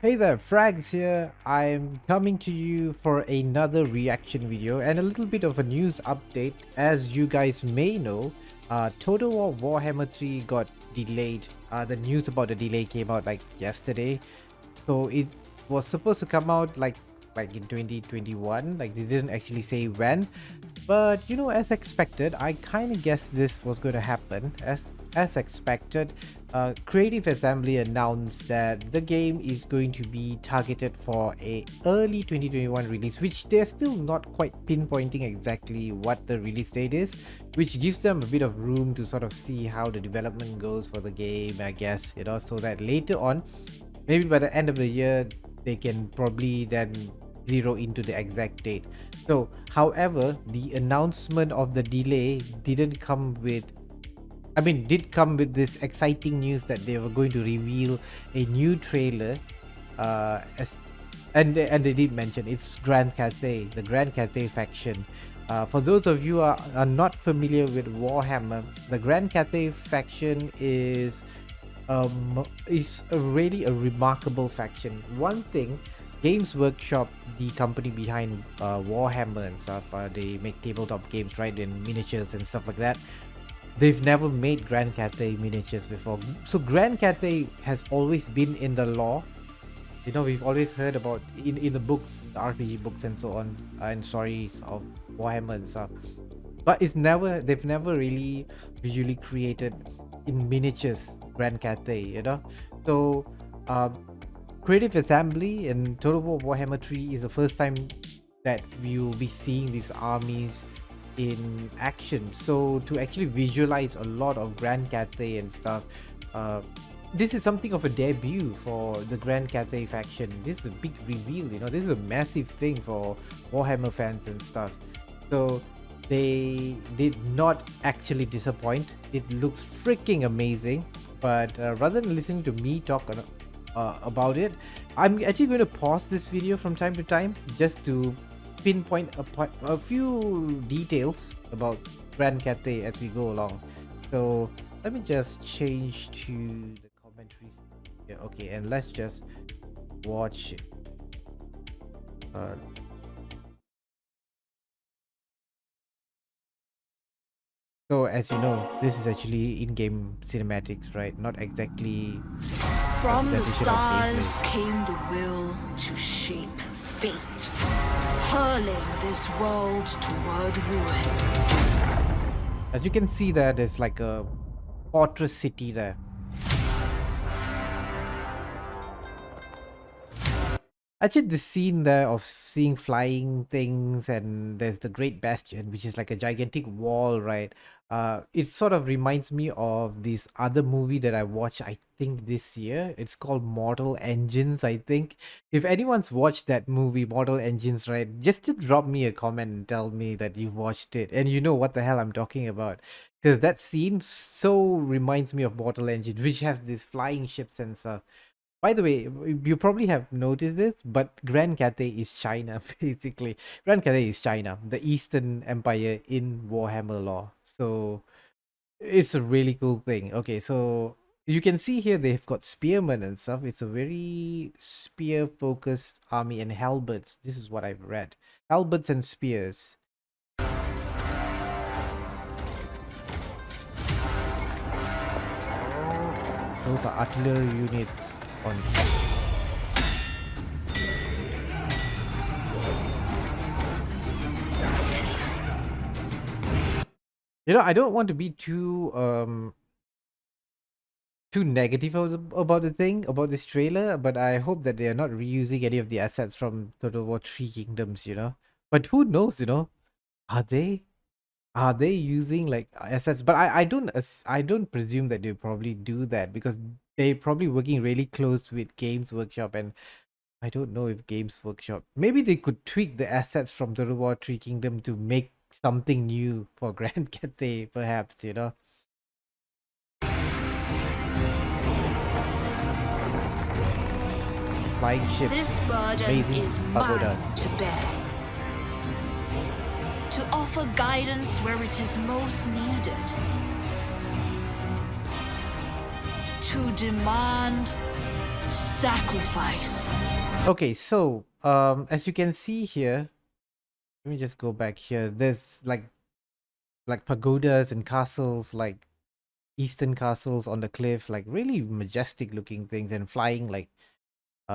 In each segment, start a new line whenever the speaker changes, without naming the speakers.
Hey there, Frags here. I'm coming to you for another reaction video and a little bit of a news update. As you guys may know, Total War Warhammer 3 got delayed. The news about the delay came out like yesterday. So it was supposed to come out like in 2021. Like they didn't actually say when. But you know, as expected, I kind of guessed this was going to happen. As expected, Creative Assembly announced that the game is going to be targeted for a early 2021 release, which they're still not quite pinpointing exactly what the release date is, which gives them a bit of room to sort of see how the development goes for the game, I guess, you know, so that later on, maybe by the end of the year, they can probably then zero into the exact date. So, however, the announcement of the delay didn't come with did come with this exciting news that they were going to reveal a new trailer. And they did mention it's Grand Cathay, the Grand Cathay faction. For those of you are not familiar with Warhammer, the Grand Cathay faction is really a remarkable faction. One thing, Games Workshop, the company behind Warhammer and stuff, they make tabletop games, right, and miniatures and stuff like that. They've never made Grand Cathay miniatures before. So Grand Cathay has always been in the lore. You know, we've always heard about in the books, the RPG books and so on, and stories of Warhammer and stuff. But they've never really visually created in miniatures Grand Cathay, you know. So Creative Assembly and Total War Warhammer 3 is the first time that we will be seeing these armies in action. So to actually visualize a lot of Grand Cathay and stuff, this is something of a debut for the Grand Cathay faction. This is a big reveal, you know, this is a massive thing for Warhammer fans and stuff. So they did not actually disappoint. It looks freaking amazing. But rather than listening to me talk about it, I'm actually going to pause this video from time to time just to pinpoint a few details about Grand Cathay as we go along. So let me just change to the commentaries. Yeah, okay, and let's just watch it. So as you know, this is actually in-game cinematics, right? Not exactly
from the stars
gameplay.
Came the will to shape fate, hurling this world toward ruin.
As you can see there, there's like a fortress city there. Actually, the scene there of seeing flying things, and there's the Great Bastion, which is like a gigantic wall, right? It sort of reminds me of this other movie that I watched, I think this year. It's called Mortal Engines, I think. If anyone's watched that movie, Mortal Engines, right, just drop me a comment and tell me that you've watched it and you know what the hell I'm talking about. Because that scene so reminds me of Mortal Engines, which has these flying ships and stuff. By the way, you probably have noticed this, but Grand Cathay is China, basically. Grand Cathay is China, the Eastern Empire in Warhammer lore. So it's a really cool thing. Okay, so you can see here they've got spearmen and stuff. It's a very spear-focused army, and halberds. This is what I've read. Halberds and spears. Those are artillery units on you know, I don't want to be too negative about this trailer, but I hope that they are not reusing any of the assets from Total War 3 Kingdoms, you know. But who knows, you know? Are they using like assets? But I don't presume that they probably do that, because they're probably working really close with Games Workshop, and I don't know if Games Workshop, maybe they could tweak the assets from Total War 3 Kingdom to make something new for Grand Cathay, perhaps, you know. Flying ships,
this burden
amazing
is
pagodas.
mine to bear, to offer guidance where it is most needed, to demand Sacrifice.
Okay, so as you can see here, let me just go back here. There's like pagodas and castles, like eastern castles on the cliff, like really majestic looking things, and flying like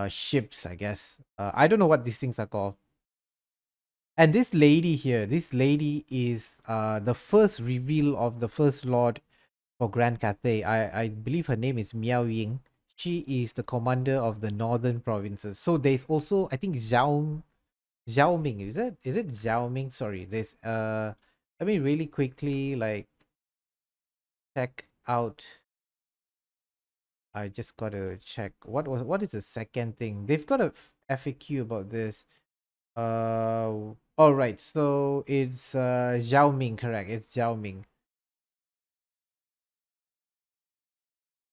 ships, I guess. I don't know what these things are called. And this lady here, this lady is the first reveal of the first lord for Grand Cathay. I believe her name is Miao Ying. She is the commander of the northern provinces. So there's also, I think, Xiaoming. Is it Xiaoming? Sorry, there's let me really quickly like check out. I just gotta check what is the second thing. They've got a FAQ about this. All right, so it's Xiaoming, correct? It's Xiaoming.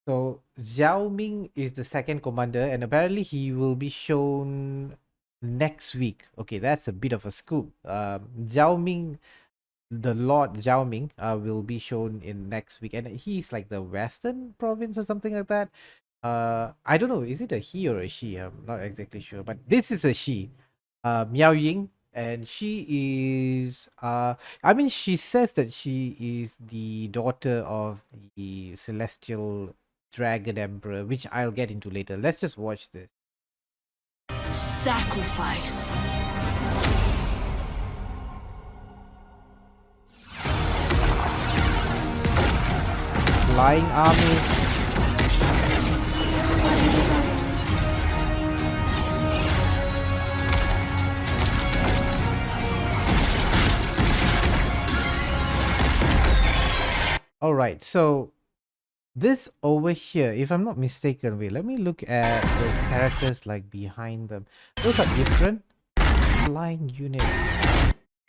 So Xiaoming is the second commander, and apparently he will be shown next week. Okay, that's a bit of a scoop. Xiaoming, the Lord Xiaoming, will be shown in next week, and he's like the Western province or something like that. I don't know. Is it a he or a she? I'm not exactly sure, but this is a she. Miao Ying, and she is I mean, she says that she is the daughter of the celestial dragon emperor, which I'll get into later. Let's just watch this.
Sacrifice.
Flying army. All right, so this over here, if I'm not mistaken, wait, let me look at those characters like behind them. Those are different. Flying unit.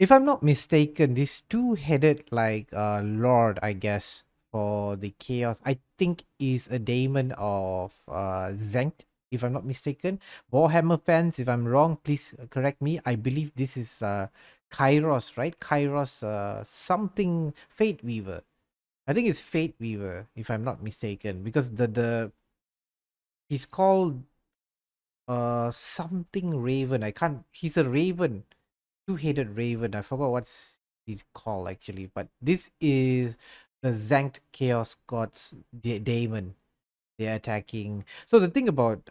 If I'm not mistaken, this two-headed like lord, I guess, for the chaos, I think is a daemon of Zankt, if I'm not mistaken. Warhammer fans, if I'm wrong, please correct me. I believe this is Kairos, right? Kairos something Fate Weaver. I think it's Fate Weaver, if I'm not mistaken, because the he's called something Raven. I can't. He's a Raven, two-headed Raven. I forgot what's he's called actually, but this is the Zankt Chaos Gods Daemon. They're attacking. So the thing about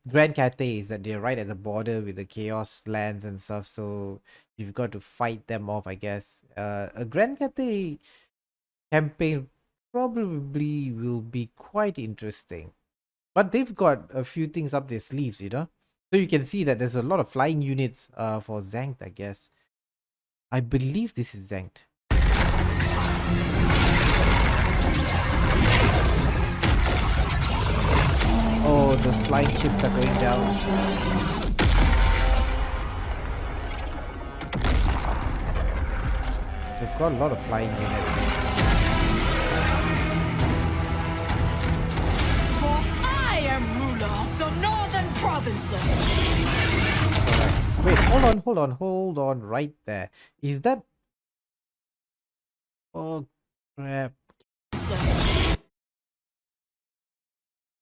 Grand Cathay is that they're right at the border with the Chaos lands and stuff. So you've got to fight them off, I guess. A Grand Cathay campaign probably will be quite interesting. But they've got a few things up their sleeves, you know? So you can see that there's a lot of flying units for Zankt, I guess. I believe this is Zankt. Oh, those flying ships are going down. They've got a lot of flying units.
The northern provinces.
Right. Wait, hold on, right there. Is that... Oh, crap.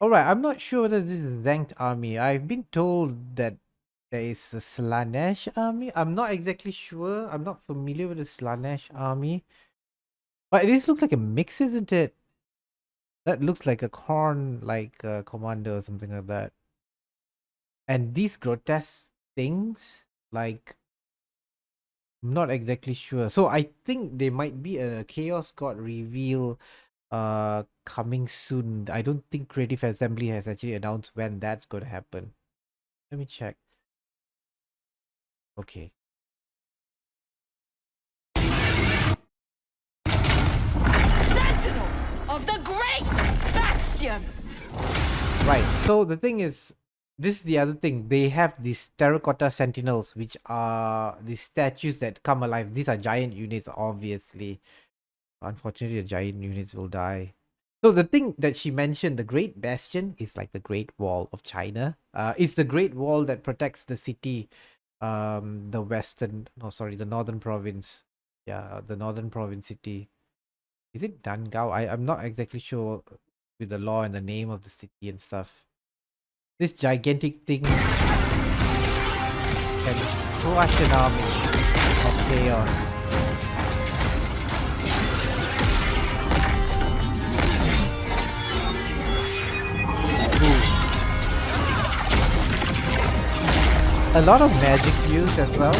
Alright, I'm not sure whether this is Zankt army. I've been told that there is a Slandesh army. I'm not exactly sure. I'm not familiar with the Slandesh army. But this looks like a mix, isn't it? That looks like a corn, like commander or something like that. And these grotesque things, like, I'm not exactly sure. So I think there might be a Chaos God reveal coming soon. I don't think Creative Assembly has actually announced when that's going to happen. Let me check. Okay.
Sentinel of the Great Bastion.
Right. So the thing is, this is the other thing. They have these terracotta sentinels, which are the statues that come alive. These are giant units, obviously. Unfortunately, the giant units will die. So the thing that she mentioned, the Great Bastion, is like the Great Wall of China. It's the Great Wall that protects the city, the the northern province. Yeah, the northern province city. Is it Dangao? I'm not exactly sure with the law and the name of the city and stuff. This gigantic thing can crush an army of chaos. A lot of magic use as well.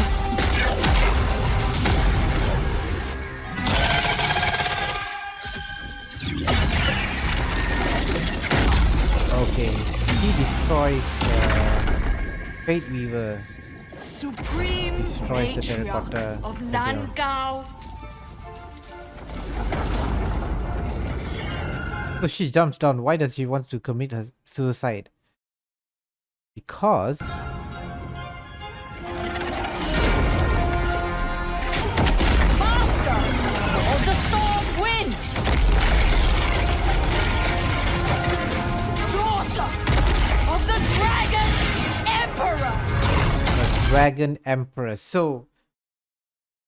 Okay, he destroys Fate Weaver.
Supreme
Destroys the
matriarch
terracotta
of
citadel.
Nangao.
So she jumps down. Why does she want to commit her suicide? Because
Master of the storm winds. Daughter of the Dragon Emperor.
the Dragon Empress. So,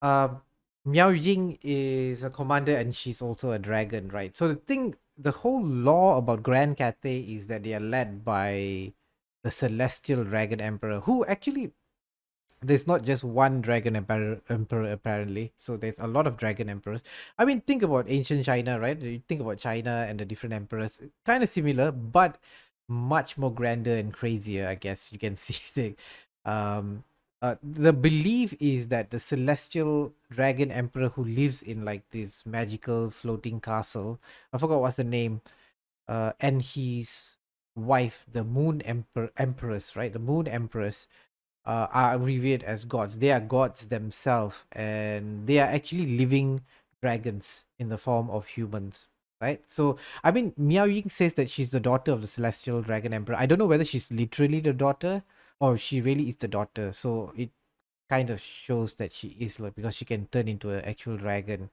Miao Ying is a commander and she's also a dragon, right? So the whole law about Grand Cathay is that they are led by the Celestial Dragon Emperor, who actually there's not just one emperor apparently. So there's a lot of dragon emperors. I mean, think about ancient China, right? You think about China and the different emperors, kind of similar, but much more grander and crazier, I guess you can see. The belief is that the celestial dragon emperor who lives in like this magical floating castle, I forgot what's the name, and his wife, the moon empress, right? The moon empress are revered as gods. They are gods themselves, and they are actually living dragons in the form of humans, right? So, I mean, Miao Ying says that she's the daughter of the celestial dragon emperor. I don't know whether she's literally the daughter or she really is the daughter. So it kind of shows that she is, like, because she can turn into an actual dragon,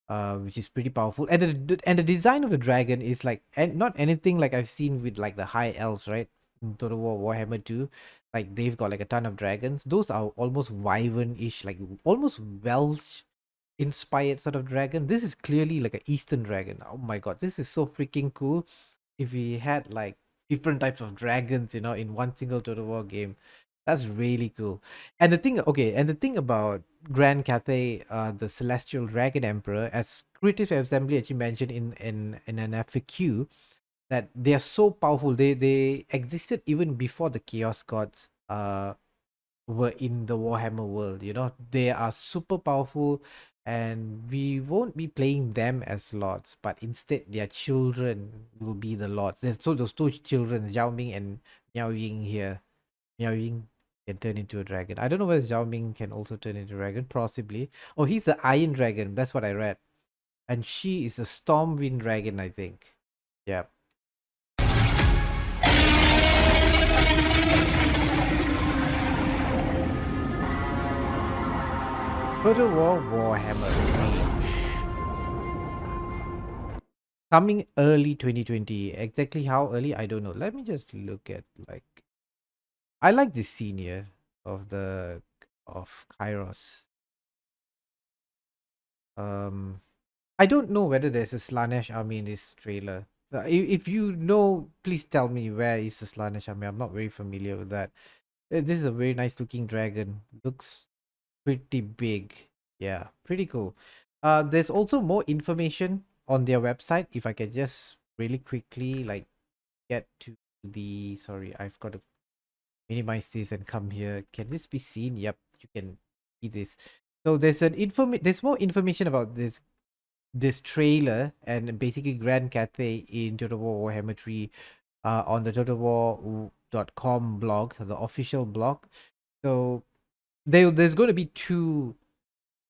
which is pretty powerful. And the design of the dragon is like, and not anything like I've seen with like the high elves, right? In Total War Warhammer 2, like they've got like a ton of dragons. Those are almost wyvern-ish, like almost Welsh inspired sort of dragon. This is clearly like an Eastern dragon. Oh my god, this is so freaking cool. If we had like different types of dragons, in one single Total War game, that's really cool. And the thing about Grand Cathay, the Celestial Dragon Emperor, as Creative Assembly actually mentioned in an FAQ, that they are so powerful. They existed even before the Chaos Gods were in the Warhammer world. They are super powerful, and we won't be playing them as lords, but instead their children will be the lords. So those two children, Zhao Ming and Miao Ying here. Miao Ying can turn into a dragon. I don't know whether Zhao Ming can also turn into a dragon, possibly. Oh, he's the Iron Dragon. That's what I read. And she is a Stormwind Dragon, I think. Yeah. Total War Warhammer 3. Coming early 2020. Exactly how early, I don't know. Let me just look at like... I like this scene here of Kairos. I don't know whether there's a Slandesh Army in this trailer. If you know, please tell me where is the Slandesh Army. I'm not very familiar with that. This is a very nice looking dragon. Looks pretty big. Yeah, pretty cool. There's also more information on their website. If I can just really quickly like get to sorry, I've got to minimize this and come here. Can this be seen? Yep, you can see this. So there's more information about this trailer and basically Grand Cathay in Total War Warhammer 3 on the totalwar.com blog, the official blog. So there's going to be two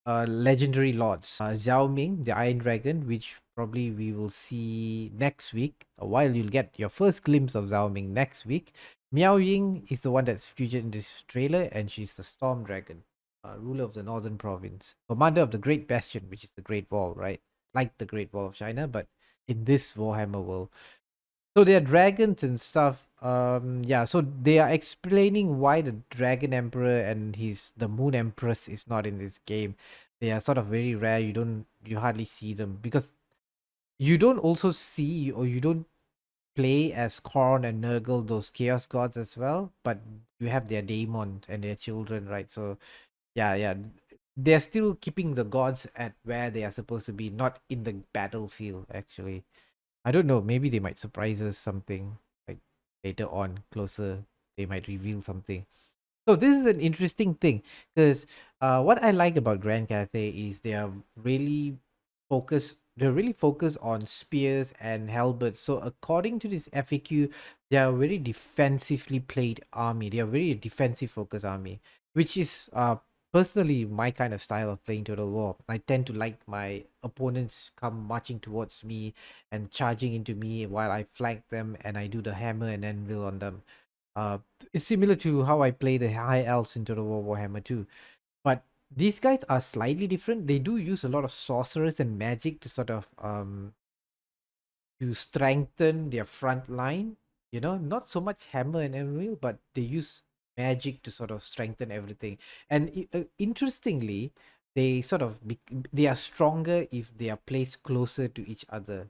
legendary lords. Zhao Ming, the Iron Dragon, which probably we will see next week, while you'll get your first glimpse of Zhao Ming next week. Miao Ying is the one that's featured in this trailer, and she's the Storm Dragon, ruler of the Northern Province, commander of the Great Bastion, which is the Great Wall, right? Like the Great Wall of China, but in this Warhammer world. So they are dragons and stuff. Yeah, so they are explaining why the Dragon Emperor and the Moon Empress is not in this game. They are sort of very rare. You hardly see them because you don't also see, or you don't play as Korn and Nurgle, those chaos gods as well, but you have their daemons and their children, right? So yeah, they're still keeping the gods at where they are supposed to be, not in the battlefield. Actually, I don't know. Maybe they might surprise us something like later on, closer. They might reveal something. So this is an interesting thing because what I like about Grand Cathay is they are really focused. They're really focused on spears and halberds. So according to this FAQ, they are a very defensively played army. They are very defensive focused army, which is personally my kind of style of playing Total War. I tend to like my opponents come marching towards me and charging into me while I flank them and I do the hammer and anvil on them. Uh, it's similar to how I play the high elves in Total War Warhammer 2. But these guys are slightly different. They do use a lot of sorcerers and magic to sort of to strengthen their front line. You know, not so much hammer and anvil, but they use magic to sort of strengthen everything. And interestingly, they sort of they are stronger if they are placed closer to each other.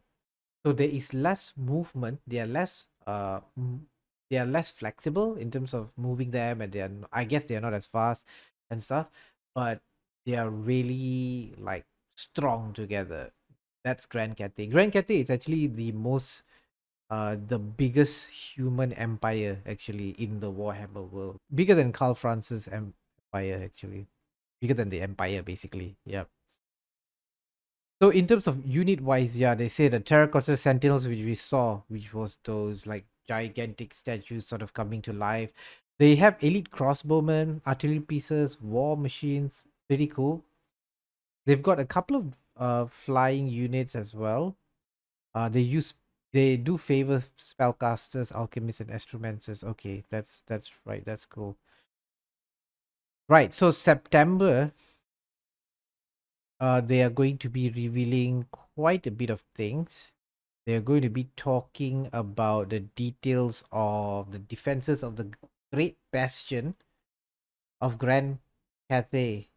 So there is less movement. They are less flexible in terms of moving them, and I guess they are not as fast and stuff, but they are really like strong together. That's Grand Cathay. Grand Cathay is actually the biggest human empire actually in the Warhammer world. Bigger than Karl Franz's empire actually. Bigger than the empire basically. Yeah. So in terms of unit wise, yeah, they say the terracotta sentinels which we saw, which was those like gigantic statues sort of coming to life. They have elite crossbowmen, artillery pieces, war machines. Pretty cool. They've got a couple of flying units as well. They do favor spellcasters, alchemists, and astromancers. Okay, that's right. That's cool. Right. So September, they are going to be revealing quite a bit of things. They're going to be talking about the details of the defenses of the Great Bastion of Grand Cathay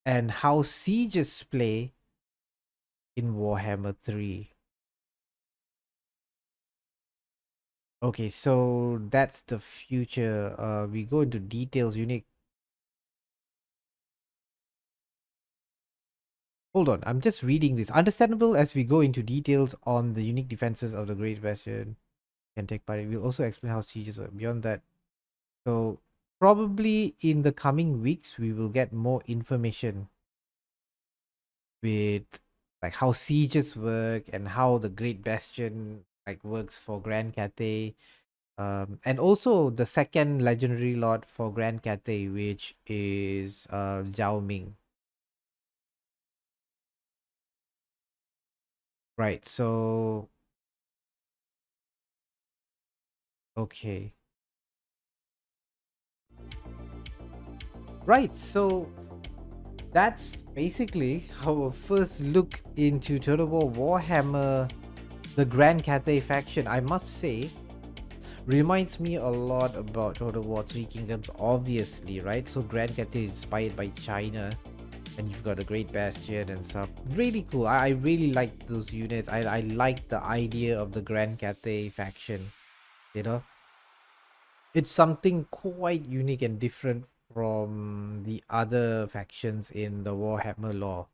and how sieges play in Warhammer 3. Okay, so that's the future. We go into details, unique. Hold on, I'm just reading this. Understandable as we go into details on the unique defenses of the Great Bastion can take part. We'll also explain how sieges work. Beyond that, so probably in the coming weeks, we will get more information with like how sieges work and how the Great Bastion like works for Grand Cathay. And also the second legendary lord for Grand Cathay, which is Zhao Ming. Right, so okay. Right, so that's basically our first look into Total War Warhammer, the Grand Cathay faction. I must say, reminds me a lot about Total War Three Kingdoms, obviously, right? So Grand Cathay is inspired by China, and you've got a Great Bastion and stuff. Really cool. I really like those units. I like the idea of the Grand Cathay faction. You know, it's something quite unique and different from the other factions in the Warhammer lore.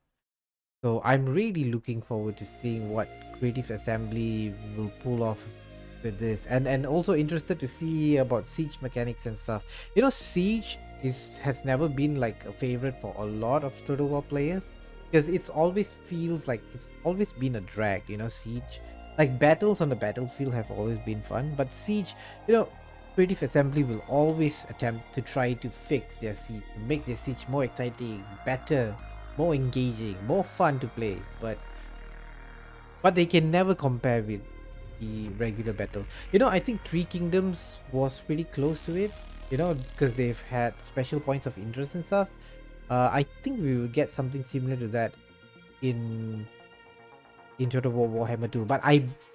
So I'm really looking forward to seeing what Creative Assembly will pull off with this, and also interested to see about siege mechanics and stuff. You know, siege has never been like a favorite for a lot of Total War players because it's always feels like it's always been a drag. You know, siege, like battles on the battlefield have always been fun, but siege, you know, Creative Assembly will always attempt to try to fix their siege, to make their siege more exciting, better, more engaging, more fun to play, but they can never compare with the regular battle. You know, I think Three Kingdoms was pretty close to it, you know, because they've had special points of interest and stuff. I think we will get something similar to that in Total War Warhammer 2, but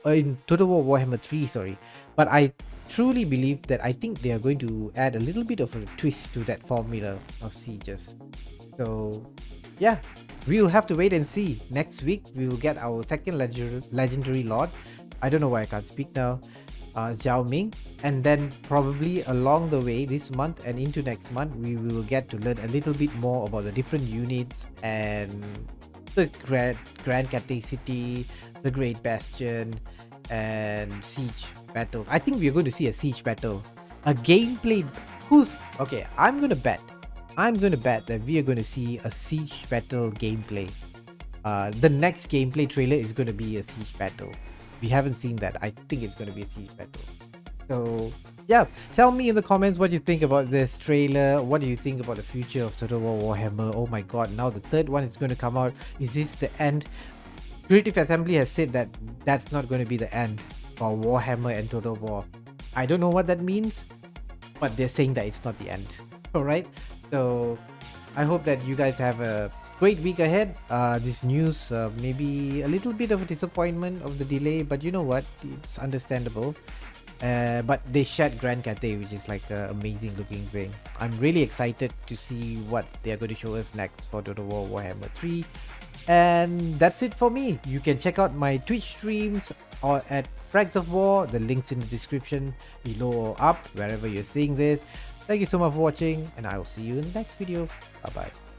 in Total War Warhammer 3, sorry. But I truly believe that I think they are going to add a little bit of a twist to that formula of sieges. So yeah, we'll have to wait and see. Next week we will get our second legendary lord, I don't know why I can't speak now. Zhao Ming, and then probably along the way this month and into next month we will get to learn a little bit more about the different units and the Grand Cathay City, the Great Bastion, and siege battles. I think we're going to see a siege battle, a gameplay. Okay? I'm gonna bet that we are going to see a siege battle gameplay. The next gameplay trailer is going to be a siege battle. We haven't seen that. I think it's going to be a siege battle. So yeah, tell me in the comments what you think about this trailer. What do you think about the future of Total War Warhammer? Oh my god, now the third one is going to come out. Is this the end? Creative Assembly has said that that's not going to be the end for Warhammer and Total War. I don't know what that means, but they're saying that it's not the end. Alright, so I hope that you guys have a great week ahead. This news maybe a little bit of a disappointment of the delay, but you know what, it's understandable. But they shot Grand Cathay, which is like an amazing looking thing. I'm really excited to see what they're going to show us next for Total War Warhammer 3. And that's it for me. You can check out my Twitch streams or at Frags of War. The links in the description below or up, wherever you're seeing this. Thank you so much for watching, and I will see you in the next video. Bye bye.